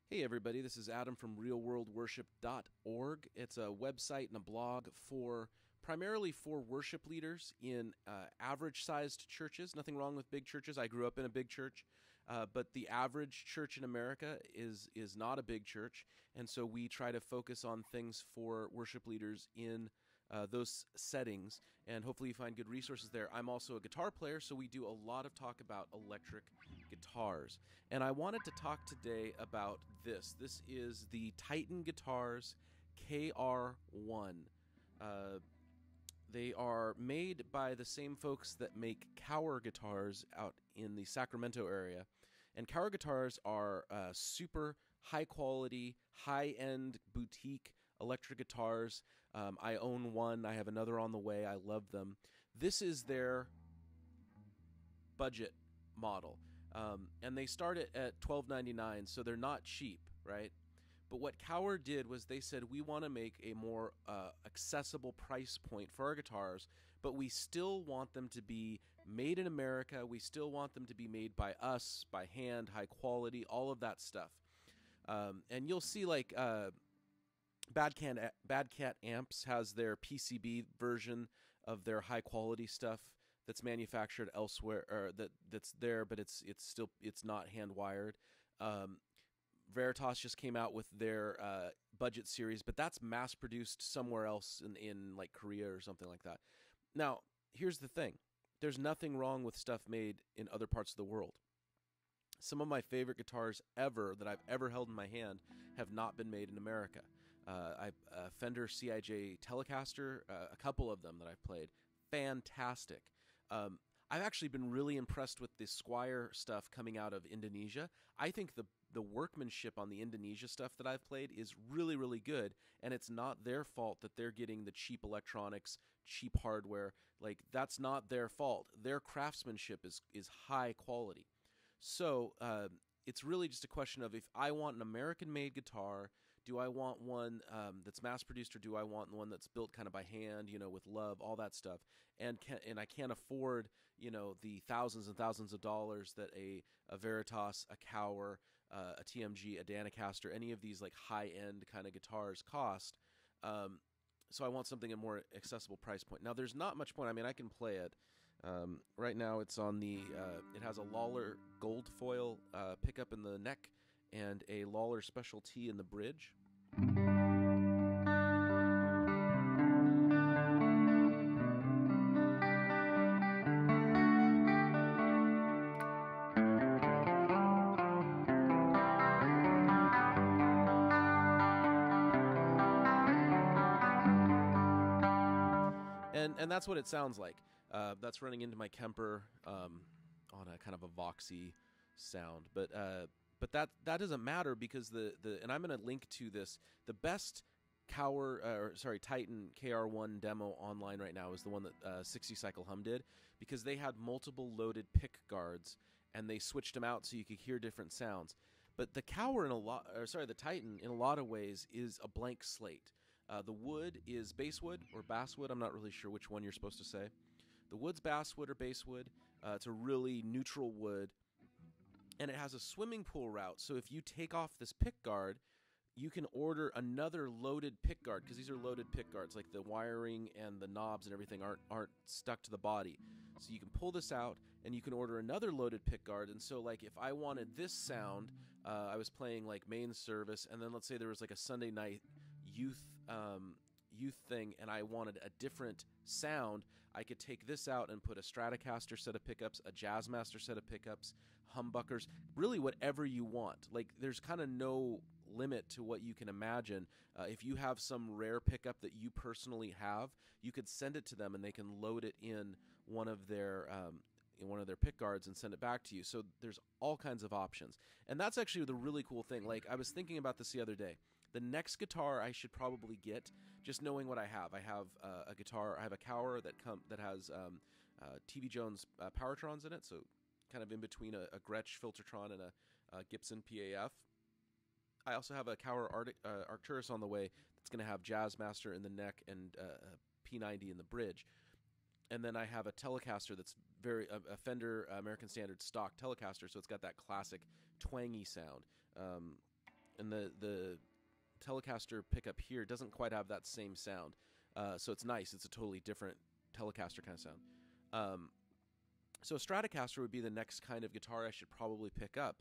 Hey everybody, this is Adam from realworldworship.org. It's a website and a blog primarily for worship leaders in average-sized churches. Nothing wrong with big churches. I grew up in a big church, but the average church in America is not a big church, and so we try to focus on things for worship leaders in those settings, and hopefully you find good resources there. I'm also a guitar player, so we do a lot of talk about electric guitars. And I wanted to talk today about this. This is the Titan Guitars KR-1. They are made by the same folks that make Kower guitars out in the Sacramento area. And Kower guitars are super high-quality, high-end boutique electric guitars. I own one. I have another on the way. I love them. This is their budget model. And they start at $12.99, so they're not cheap, right? But what Kower did was they said, we want to make a more accessible price point for our guitars, but we still want them to be made in America. We still want them to be made by us, by hand, high quality, all of that stuff. And you'll see like Bad Cat Amps has their PCB version of their high quality stuff that's manufactured elsewhere, or that's there, but it's not hand wired. Veritas just came out with their budget series, but that's mass produced somewhere else in like Korea or something like that. Now, here's the thing. There's nothing wrong with stuff made in other parts of the world. Some of my favorite guitars ever that I've ever held in my hand have not been made in America. Fender CIJ Telecaster, a couple of them that I've played, fantastic. I've actually been really impressed with the Squier stuff coming out of Indonesia. I think the workmanship on the Indonesia stuff that I've played is really, really good, and it's not their fault that they're getting the cheap electronics, cheap hardware. Like, that's not their fault. Their craftsmanship is high quality. So it's really just a question of, if I want an American-made guitar, do I want one that's mass-produced, or do I want one that's built kind of by hand, with love, all that stuff? And I can't afford, the thousands and thousands of dollars that a Veritas, a Kower, a TMG, a Danacaster, any of these like high-end kind of guitars cost. So I want something at a more accessible price point. Now, there's not much point. I mean, I can play it. Right now it's on the, it has a Lawler gold foil pickup in the neck and a Lawler Special T in the bridge. And that's what it sounds like. That's running into my Kemper on a kind of a voxy sound, but that doesn't matter, because and I'm going to link to this. The best Titan KR-1 demo online right now is the one that 60 Cycle Hum did, because they had multiple loaded pick guards and they switched them out so you could hear different sounds. But the the Titan in a lot of ways is a blank slate. The wood is basswood or basswood. I'm not really sure which one you're supposed to say. The wood's basswood or basswood. It's a really neutral wood, and it has a swimming pool route. So if you take off this pick guard, you can order another loaded pick guard, because these are loaded pick guards. Like, the wiring and the knobs and everything aren't stuck to the body. So you can pull this out and you can order another loaded pick guard. And so, like, if I wanted this sound, I was playing like main service, and then let's say there was like a Sunday night youth thing, and I wanted a different sound, I could take this out and put a Stratocaster set of pickups, a Jazzmaster set of pickups, humbuckers, really whatever you want. Like, there's kind of no limit to what you can imagine. If you have some rare pickup that you personally have, you could send it to them and they can load it in one of their pick guards and send it back to you. So there's all kinds of options. And that's actually the really cool thing. Like, I was thinking about this the other day. The next guitar I should probably get, just knowing what I have. I have a guitar. I have a Kower that has TV Jones Powertrons in it, so kind of in between a Gretsch Filtertron and a Gibson PAF. I also have a Kower Arcturus on the way that's going to have Jazzmaster in the neck and a P90 in the bridge. And then I have a Telecaster that's a Fender American Standard stock Telecaster, so it's got that classic twangy sound. the Telecaster pickup here doesn't quite have that same sound. So it's nice. It's a totally different Telecaster kind of sound. So a Stratocaster would be the next kind of guitar I should probably pick up.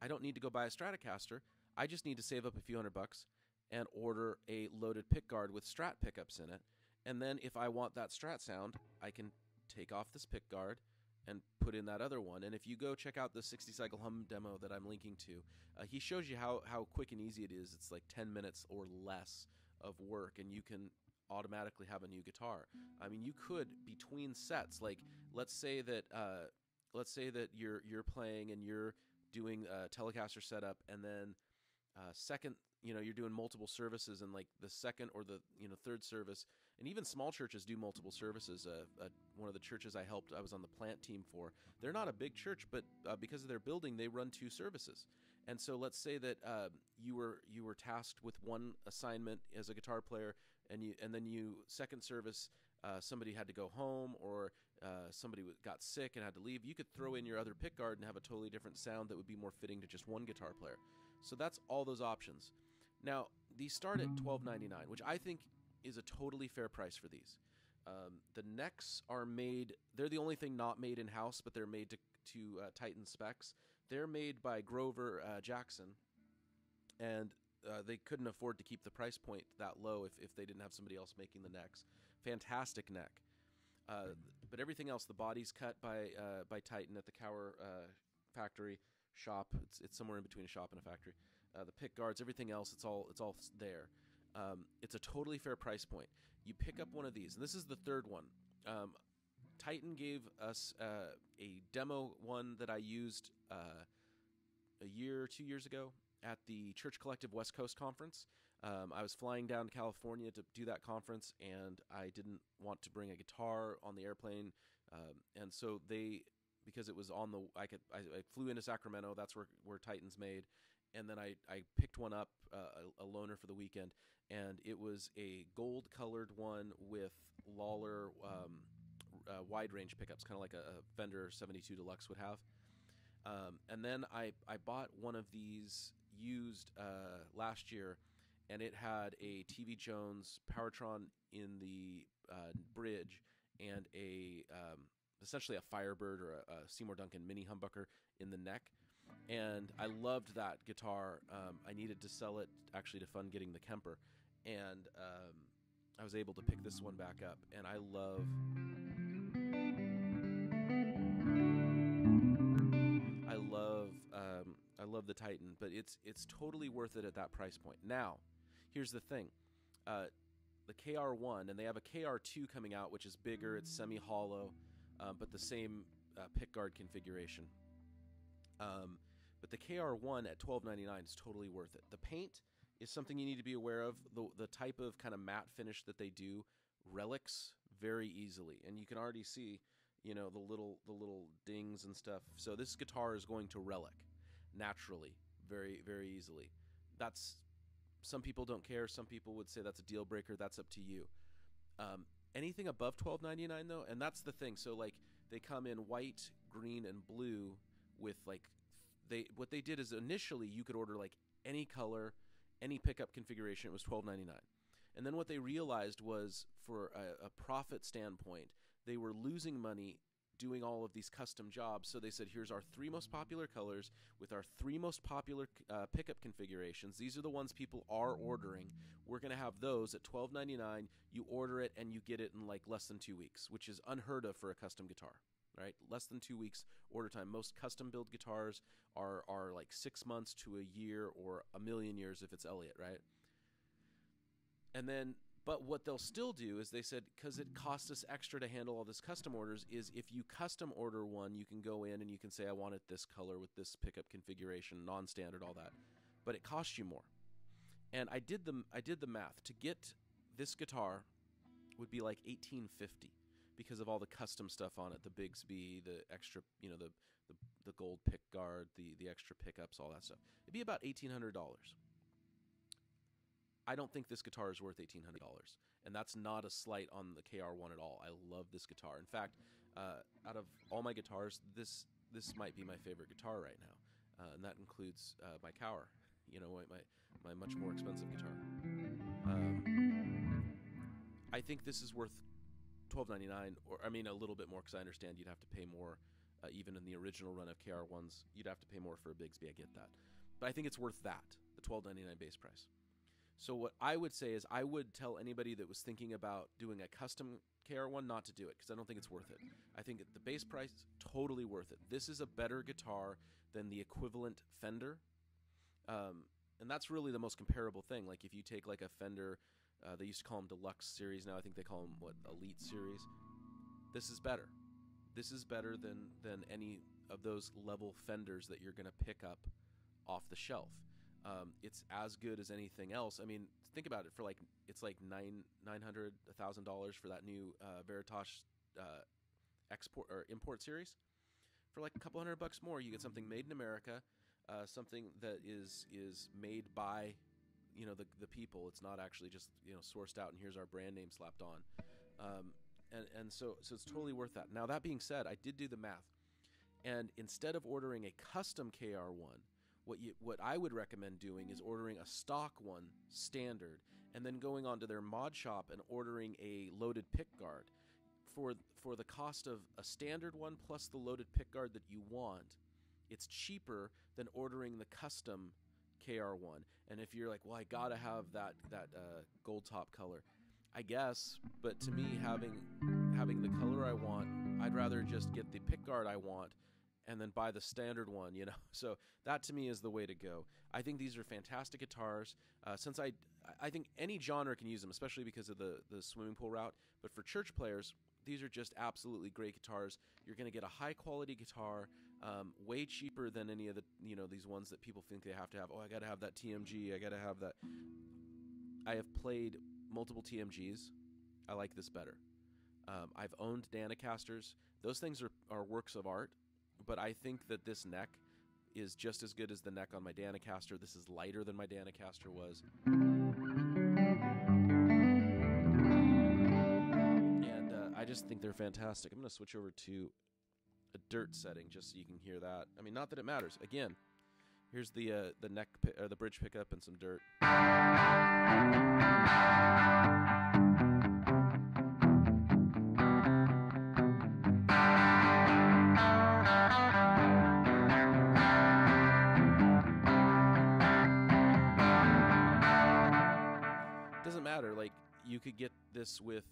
I don't need to go buy a Stratocaster. I just need to save up a few $100 and order a loaded pickguard with Strat pickups in it. And then if I want that Strat sound, I can take off this pickguard and put in that other one. And if you go check out the 60-cycle hum demo that I'm linking to, he shows you how quick and easy it is. It's like 10 minutes or less of work, and you can automatically have a new guitar. I mean, you could, between sets, like let's say that you're playing and you're doing a Telecaster setup, and then second, you're doing multiple services, and like the second or the third service, and even small churches do multiple services. One of the churches I was on the plant team for, they're not a big church, but because of their building, they run 2 services. And so let's say that you were tasked with one assignment as a guitar player, and then second service, somebody had to go home, or somebody got sick and had to leave. You could throw in your other pickguard and have a totally different sound that would be more fitting to just one guitar player. So that's all those options. Now, these start at $12.99, which I think is a totally fair price for these. The necks are made, they're the only thing not made in-house, but they're made to Titan specs. They're made by Grover Jackson, and they couldn't afford to keep the price point that low if they didn't have somebody else making the necks. Fantastic neck. But everything else, the body's cut by Titan at the KR factory shop. It's somewhere in between a shop and a factory. The pick guards, everything else, it's all there. It's a totally fair price point. You pick up one of these, and this is the third one. Titan gave us a demo one that I used a year or 2 years ago at the Church Collective West Coast Conference. I was flying down to California to do that conference, and I didn't want to bring a guitar on the airplane, and so because it was on the, I flew into Sacramento. That's where Titan's made, and then I picked one up, a loaner for the weekend, and it was a gold-colored one with Lawler wide range pickups, kind of like a Fender 72 Deluxe would have. And then I bought one of these used last year, and it had a TV Jones Powertron in the bridge and essentially a Firebird or a Seymour Duncan mini humbucker in the neck. And I loved that guitar. I needed to sell it actually to fund getting the Kemper, and I was able to pick this one back up, and I love the Titan, but it's totally worth it at that price point. Now, here's the thing. The KR-1, and they have a KR-2 coming out, which is bigger, it's semi-hollow, but the same pickguard configuration. But the KR-1 at $12.99 is totally worth it. The paint is something you need to be aware of. The type of kind of matte finish that they do relics very easily, and you can already see, the little dings and stuff. So this guitar is going to relic naturally, very, very easily. Some people don't care. Some people would say that's a deal breaker. That's up to you. Anything above $12.99 though, and that's the thing. So like they come in white, green, and blue with what they did is initially you could order like any color, any pickup configuration. It was $12.99. And then what they realized was, for a profit standpoint, they were losing money doing all of these custom jobs. So they said, here's our 3 most popular colors with our 3 most popular pickup configurations. These are the ones people are ordering. We're going to have those at $12.99. You order it and you get it in like less than 2 weeks, which is unheard of for a custom guitar, right? Less than 2 weeks order time. Most custom build guitars are like 6 months to a year or a million years if it's Elliott, right? And then, but what they'll still do is they said, because it costs us extra to handle all this custom orders, is if you custom order one, you can go in and you can say, I want it this color with this pickup configuration, non-standard, all that. But it costs you more. And I did the math. To get this guitar would be like $1,850 because of all the custom stuff on it, the Bigsby, the extra, the gold pick guard, the extra pickups, all that stuff. It'd be about $1,800. I don't think this guitar is worth $1,800, and that's not a slight on the KR-1 at all. I love this guitar. In fact, out of all my guitars, this might be my favorite guitar right now, and that includes my KR. my much more expensive guitar. I think this is worth $12.99, or I mean a little bit more, because I understand you'd have to pay more, even in the original run of KR-1s. You'd have to pay more for a Bigsby. I get that, but I think it's worth that, the $12.99 base price. So what I would say is I would tell anybody that was thinking about doing a custom KR-1 not to do it, because I don't think it's worth it. I think the base price, totally worth it. This is a better guitar than the equivalent Fender, and that's really the most comparable thing. Like if you take like a Fender, they used to call them Deluxe Series. Now I think they call them, Elite Series. This is better. This is better than any of those level Fenders that you're going to pick up off the shelf. It's as good as anything else. I mean, think about it. It's like $900, $1,000 for that new Veritas export or import series. For like a couple $100 more, you get something made in America, something that is made by the people. It's not actually just sourced out and here's our brand name slapped on. And so it's totally worth that. Now that being said, I did do the math, and instead of ordering a custom KR-1, what I would recommend doing is ordering a stock one standard, and then going onto their mod shop and ordering a loaded pick guard. For the cost of a standard one plus the loaded pick guard that you want, it's cheaper than ordering the custom KR-1. And if you're like, well, I gotta have that gold top color, I guess, but to me, having the color I want, I'd rather just get the pick guard I want and then buy the standard one, So that to me is the way to go. I think these are fantastic guitars. Since I think any genre can use them, especially because of the swimming pool route. But for church players, these are just absolutely great guitars. You're going to get a high quality guitar, way cheaper than any of the these ones that people think they have to have. Oh, I got to have that TMG. I got to have that. I have played multiple TMGs. I like this better. I've owned Danacasters. Those things are works of art. But I think that this neck is just as good as the neck on my Danacaster. This is lighter than my Danacaster was. And I just think they're fantastic. I'm going to switch over to a dirt setting just so you can hear that. I mean, not that it matters. Again, here's the neck or the bridge pickup and some dirt. Doesn't matter. Like, you could get this with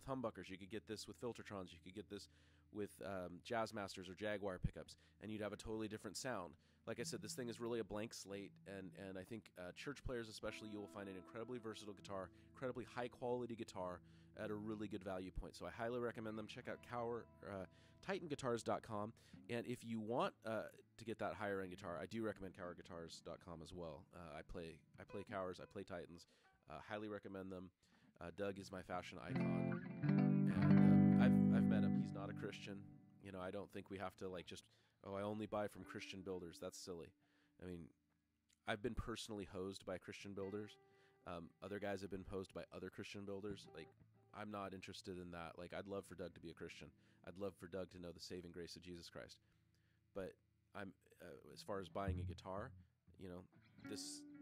humbuckers, you could get this with Filtertrons, you could get this with Jazzmasters or Jaguar pickups, and you'd have a totally different sound. Like I said, this thing is really a blank slate, and I think church players especially, you will find an incredibly versatile guitar, incredibly high quality guitar at a really good value point. So I highly recommend them. Check out TitanGuitars.com, and if you want to get that higher end guitar, I do recommend KR-Guitars.com as well. I play Kowers, I play Titans. Highly recommend them. Doug is my fashion icon, and I've met him. He's not a Christian. I don't think we have to I only buy from Christian builders. That's silly. I mean, I've been personally hosed by Christian builders. Other guys have been hosed by other Christian builders. Like, I'm not interested in that. Like, I'd love for Doug to be a Christian. I'd love for Doug to know the saving grace of Jesus Christ. But I'm as far as buying a guitar,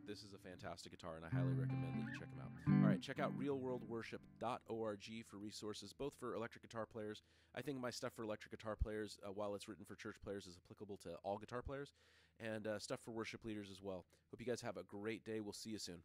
this is a fantastic guitar, and I highly recommend that you check them out. All right, check out realworldworship.org for resources, both for electric guitar players. I think my stuff for electric guitar players, while it's written for church players, is applicable to all guitar players, and stuff for worship leaders as well. Hope you guys have a great day. We'll see you soon.